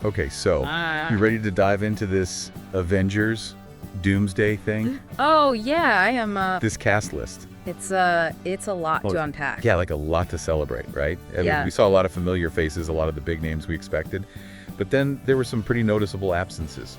Okay, so you ready to dive into this Avengers Doomsday thing? Oh, yeah, I am. This cast list. It's a lot to unpack. Yeah, like a lot to celebrate, right? I mean, we saw a lot of familiar faces, a lot of the big names we expected, but then there were some pretty noticeable absences.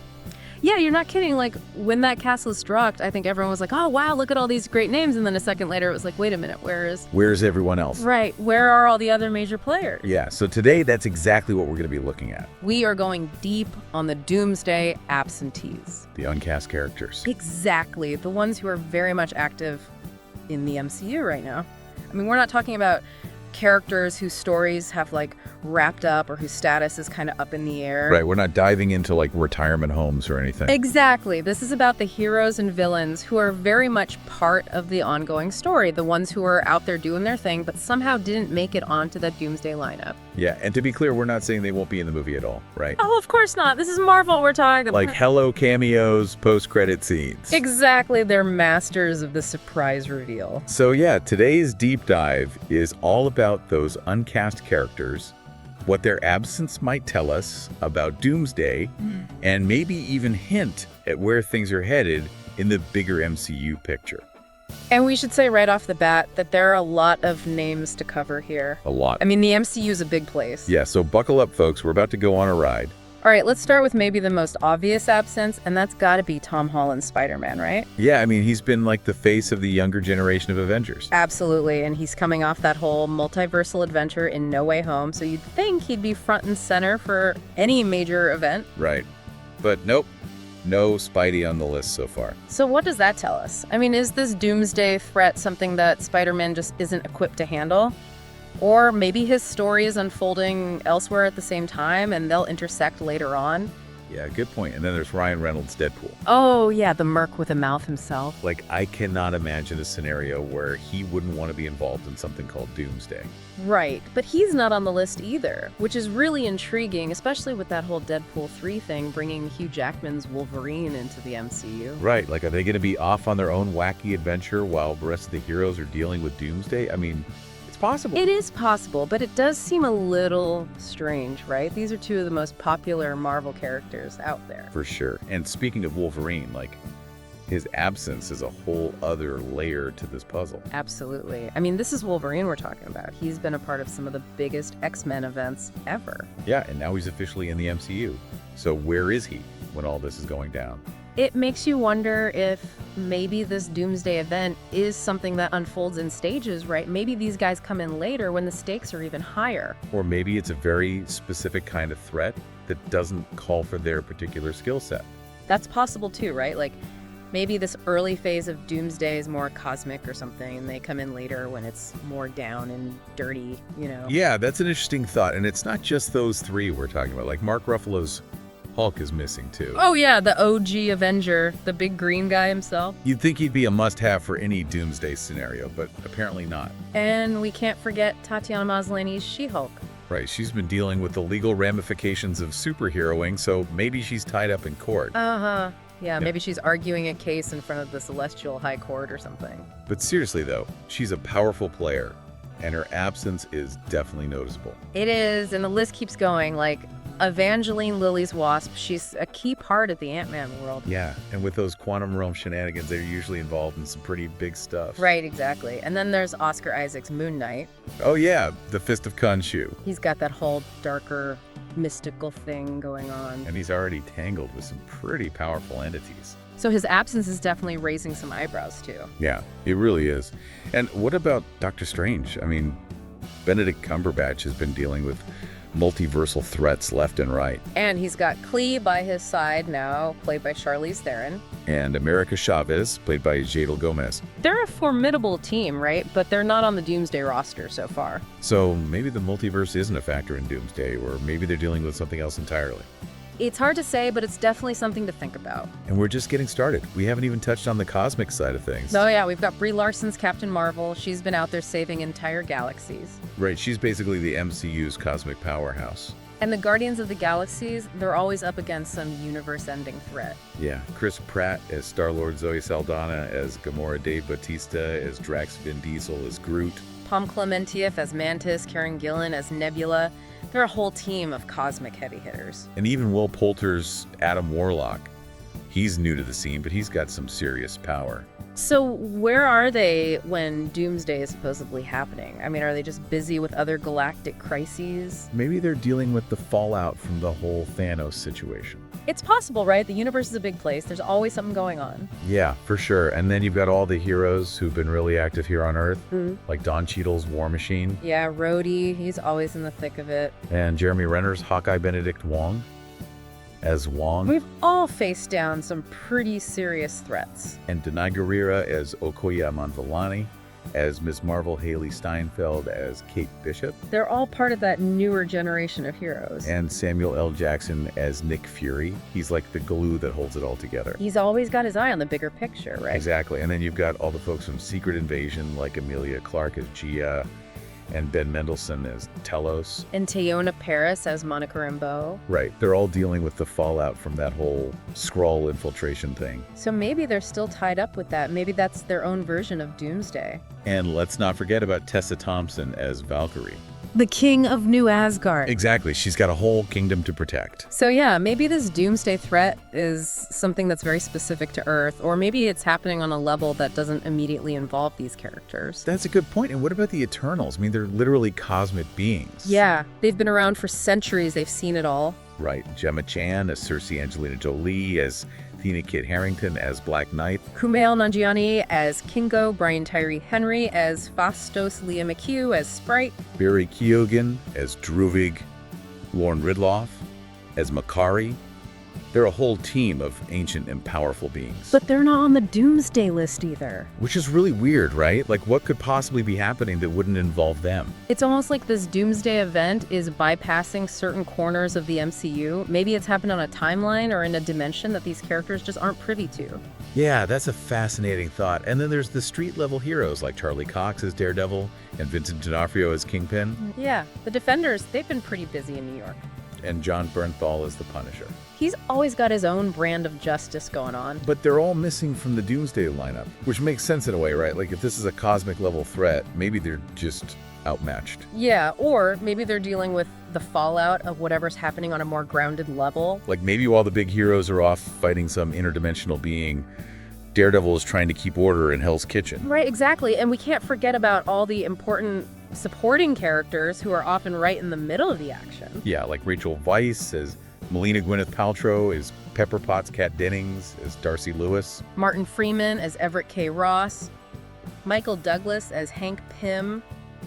Yeah, you're not kidding. Like, when that cast was struck, I think everyone was like, oh, wow, look at all these great names. And then a second later, it was like, wait a minute, Where's everyone else? Right, where are all the other major players? Yeah, so today, that's exactly what we're going to be looking at. We are going deep on the Doomsday absentees. The uncast characters. Exactly, the ones who are very much active in the MCU right now. I mean, we're not talking about characters whose stories have like wrapped up or whose status is kind of up in the air. Right, we're not diving into like retirement homes or anything. Exactly. This is about the heroes and villains who are very much part of the ongoing story, the ones who are out there doing their thing but somehow didn't make it onto the Doomsday lineup. Yeah, and to be clear, we're not saying they won't be in the movie at all, right? Oh, of course not. This is Marvel we're talking about. Like hello cameos, post-credit scenes. Exactly. They're masters of the surprise reveal. So yeah, today's deep dive is all about those uncast characters, what their absence might tell us about Doomsday, and maybe even hint at where things are headed in the bigger MCU picture. And we should say right off the bat that there are a lot of names to cover here. A lot. I mean, the MCU is a big place. Yeah, so buckle up, folks. We're about to go on a ride. All right, let's start with maybe the most obvious absence, and that's got to be Tom Holland's Spider-Man, right? Yeah, I mean, he's been like the face of the younger generation of Avengers. Absolutely, and he's coming off that whole multiversal adventure in No Way Home, so you'd think he'd be front and center for any major event. Right. But nope. No Spidey on the list so far. So what does that tell us? I mean, is this Doomsday threat something that Spider-Man just isn't equipped to handle? Or maybe his story is unfolding elsewhere at the same time and they'll intersect later on? Yeah, good point. And then there's Ryan Reynolds' Deadpool. Oh, yeah, the merc with a mouth himself. Like, I cannot imagine a scenario where he wouldn't want to be involved in something called Doomsday. Right, but he's not on the list either, which is really intriguing, especially with that whole Deadpool 3 thing, bringing Hugh Jackman's Wolverine into the MCU. Right, like, are they going to be off on their own wacky adventure while the rest of the heroes are dealing with Doomsday? I mean, it's possible. It is possible, but it does seem a little strange, right? These are two of the most popular Marvel characters out there. For sure. And speaking of Wolverine, like, his absence is a whole other layer to this puzzle. Absolutely. I mean, this is Wolverine we're talking about. He's been a part of some of the biggest X-Men events ever. Yeah, and now he's officially in the MCU. So where is he when all this is going down? It makes you wonder if maybe this Doomsday event is something that unfolds in stages, right? Maybe these guys come in later when the stakes are even higher. Or maybe it's a very specific kind of threat that doesn't call for their particular skill set. That's possible too, right? Like, maybe this early phase of Doomsday is more cosmic or something, and they come in later when it's more down and dirty, you know? Yeah, that's an interesting thought. And it's not just those three we're talking about. Like, Mark Ruffalo's Hulk is missing too. Oh yeah, the OG Avenger, the big green guy himself. You'd think he'd be a must-have for any Doomsday scenario, but apparently not. And we can't forget Tatiana Maslany's She-Hulk. Right, she's been dealing with the legal ramifications of superheroing, so maybe she's tied up in court. Uh-huh. Yeah, maybe she's arguing a case in front of the Celestial High Court or something. But seriously though, she's a powerful player, and her absence is definitely noticeable. It is, and the list keeps going. Like, Evangeline Lilly's Wasp, she's a key part of the Ant-Man world. Yeah, and with those quantum realm shenanigans, they're usually involved in some pretty big stuff. Right, exactly. And then there's Oscar Isaac's Moon Knight. Oh yeah, the Fist of Khonshu. He's got that whole darker, mystical thing going on. And he's already tangled with some pretty powerful entities. So his absence is definitely raising some eyebrows too. Yeah, it really is. And what about Doctor Strange? I mean, Benedict Cumberbatch has been dealing with multiversal threats left and right. And he's got Clee by his side now, played by Charlize Theron. And America Chavez, played by Jadel Gomez. They're a formidable team, right? But they're not on the Doomsday roster so far. So maybe the multiverse isn't a factor in Doomsday, or maybe they're dealing with something else entirely. It's hard to say, but it's definitely something to think about. And we're just getting started. We haven't even touched on the cosmic side of things. Oh yeah, we've got Brie Larson's Captain Marvel. She's been out there saving entire galaxies. Right, she's basically the MCU's cosmic powerhouse. And the Guardians of the Galaxies, they're always up against some universe-ending threat. Yeah, Chris Pratt as Star-Lord, Zoe Saldana as Gamora, Dave Bautista as Drax, Vin Diesel as Groot. Tom Clementieff as Mantis, Karen Gillan as Nebula. They're a whole team of cosmic heavy hitters. And even Will Poulter's Adam Warlock. He's new to the scene, but he's got some serious power. So where are they when Doomsday is supposedly happening? I mean, are they just busy with other galactic crises? Maybe they're dealing with the fallout from the whole Thanos situation. It's possible, right? The universe is a big place. There's always something going on. Yeah, for sure. And then you've got all the heroes who've been really active here on Earth, like Don Cheadle's War Machine. Yeah, Rhodey, he's always in the thick of it. And Jeremy Renner's Hawkeye Benedict Wong as Wong. We've all faced down some pretty serious threats. And Denai Guerrera as Okoye Manvillani, as Ms. Marvel Haley Steinfeld as Kate Bishop. They're all part of that newer generation of heroes. And Samuel L. Jackson as Nick Fury. He's like the glue that holds it all together. He's always got his eye on the bigger picture, right? Exactly. And then you've got all the folks from Secret Invasion, like Emilia Clarke as Gia, and Ben Mendelsohn as Telos. And Teyonah Parris as Monica Rambeau. Right. They're all dealing with the fallout from that whole Skrull infiltration thing. So maybe they're still tied up with that. Maybe that's their own version of Doomsday. And let's not forget about Tessa Thompson as Valkyrie. The king of New Asgard. Exactly. She's got a whole kingdom to protect. So yeah, maybe this Doomsday threat is something that's very specific to Earth, or maybe it's happening on a level that doesn't immediately involve these characters. That's a good point. And what about the Eternals? I mean, they're literally cosmic beings. Yeah, they've been around for centuries. They've seen it all. Right. Gemma Chan as Cersei Angelina Jolie, as Athena Kit Harington as Black Knight. Kumail Nanjiani as Kingo, Brian Tyree Henry as Phastos, Leah McHugh as Sprite. Barry Keoghan as Druvig, Lauren Ridloff as Makari. They're a whole team of ancient and powerful beings. But they're not on the Doomsday list either. Which is really weird, right? Like, what could possibly be happening that wouldn't involve them? It's almost like this Doomsday event is bypassing certain corners of the MCU. Maybe it's happened on a timeline or in a dimension that these characters just aren't privy to. Yeah, that's a fascinating thought. And then there's the street-level heroes like Charlie Cox as Daredevil and Vincent D'Onofrio as Kingpin. Yeah, the Defenders, they've been pretty busy in New York. And John Bernthal as the Punisher. He's always got his own brand of justice going on. But they're all missing from the Doomsday lineup, which makes sense in a way, right? Like, if this is a cosmic level threat, maybe they're just outmatched. Yeah, or maybe they're dealing with the fallout of whatever's happening on a more grounded level. Like, maybe while the big heroes are off fighting some interdimensional being, Daredevil is trying to keep order in Hell's Kitchen. Right, exactly. And we can't forget about all the important supporting characters who are often right in the middle of the action. Yeah, like Rachel Weisz as Melina Gwyneth Paltrow, as Pepper Potts Kat Dennings, as Darcy Lewis. Martin Freeman as Everett K. Ross. Michael Douglas as Hank Pym.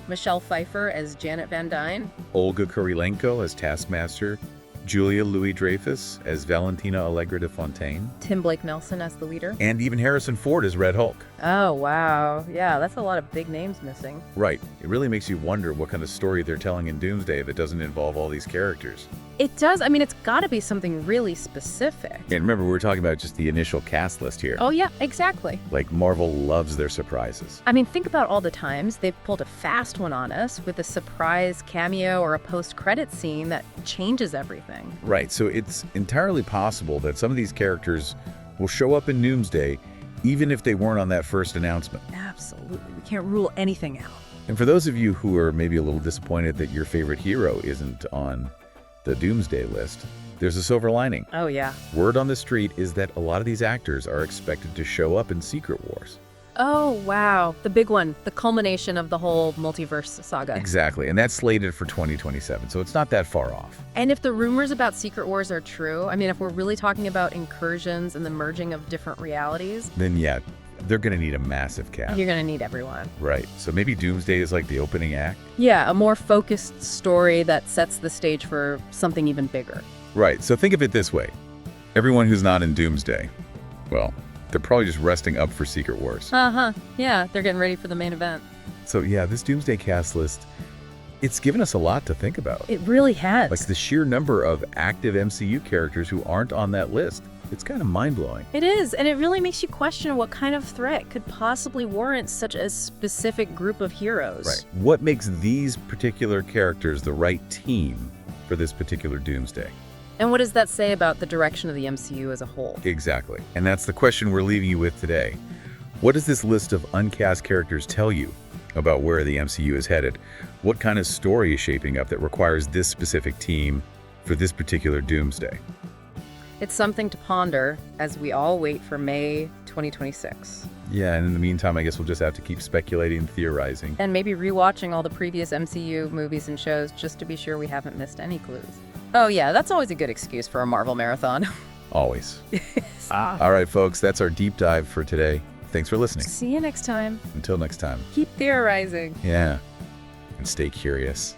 Michelle Pfeiffer as Janet Van Dyne. Olga Kurilenko as Taskmaster. Julia Louis-Dreyfus as Valentina Allegra de Fontaine. Tim Blake Nelson as the leader. And even Harrison Ford as Red Hulk. Oh, wow. Yeah, that's a lot of big names missing. Right. It really makes you wonder what kind of story they're telling in Doomsday that doesn't involve all these characters. It does. I mean, it's got to be something really specific. And remember, we were talking about just the initial cast list here. Oh, yeah, exactly. Like, Marvel loves their surprises. I mean, think about all the times they've pulled a fast one on us with a surprise cameo or a post-credit scene that changes everything. Right. So it's entirely possible that some of these characters will show up in Doomsday even if they weren't on that first announcement. Absolutely. We can't rule anything out. And for those of you who are maybe a little disappointed that your favorite hero isn't on the Doomsday list, there's a silver lining. Oh, yeah. Word on the street is that a lot of these actors are expected to show up in Secret Wars. Oh, wow. The big one. The culmination of the whole multiverse saga. Exactly. And that's slated for 2027, so it's not that far off. And if the rumors about Secret Wars are true, I mean, if we're really talking about incursions and the merging of different realities, then yeah, they're going to need a massive cast. You're going to need everyone. Right. So maybe Doomsday is like the opening act? Yeah, a more focused story that sets the stage for something even bigger. Right. So think of it this way. Everyone who's not in Doomsday, well, they're probably just resting up for Secret Wars. Uh-huh. Yeah, they're getting ready for the main event. So yeah, this Doomsday cast list, it's given us a lot to think about. It really has. Like the sheer number of active MCU characters who aren't on that list. It's kind of mind-blowing. It is, and it really makes you question what kind of threat could possibly warrant such a specific group of heroes. Right. What makes these particular characters the right team for this particular Doomsday? And what does that say about the direction of the MCU as a whole? Exactly. And that's the question we're leaving you with today. What does this list of uncast characters tell you about where the MCU is headed. What kind of story is shaping up that requires this specific team for this particular Doomsday? It's something to ponder as we all wait for May 2026. Yeah, and in the meantime, I guess we'll just have to keep speculating and theorizing. And maybe rewatching all the previous MCU movies and shows just to be sure we haven't missed any clues. Oh yeah, that's always a good excuse for a Marvel marathon. Always. All right, folks, that's our deep dive for today. Thanks for listening. See you next time. Until next time. Keep theorizing. Yeah. And stay curious.